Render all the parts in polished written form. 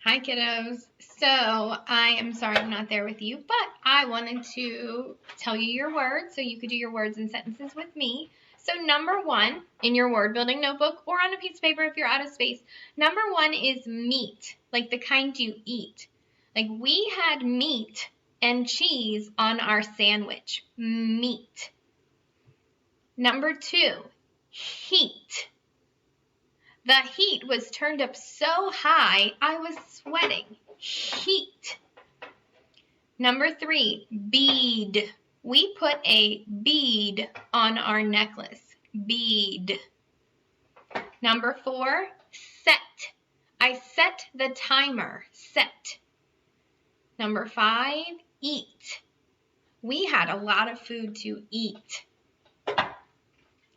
Hi kiddos. So I am sorry I'm not there with you, but I wanted to tell you your words so you could do your words and sentences with me. So number one in your word building notebook or on a piece of paper if you're out of space, number one is meat, like the kind you eat. Like we had meat and cheese on our sandwich. Meat. Number two, heat. The heat was turned up so high, I was sweating. Heat. Number three, bead. We put a bead on our necklace. Bead. Number four, set. I set the timer. Set. Number five, eat. We had a lot of food to eat.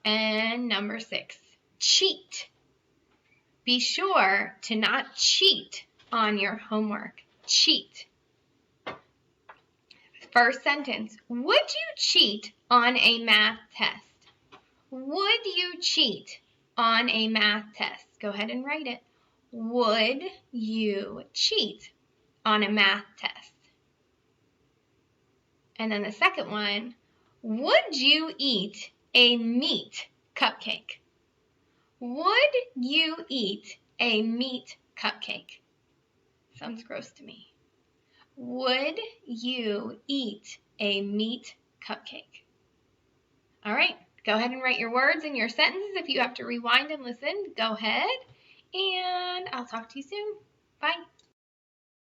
And number six, cheat. Be sure to not cheat on your homework. Cheat. First sentence, would you cheat on a math test? Would you cheat on a math test? Go ahead and write it. Would you cheat on a math test? And then the second one, would you eat a meat cupcake? Would you eat a meat cupcake? Sounds gross to me. Would you eat a meat cupcake? All right, go ahead and write your words and your sentences. If you have to rewind and listen, go ahead. And I'll talk to you soon. Bye.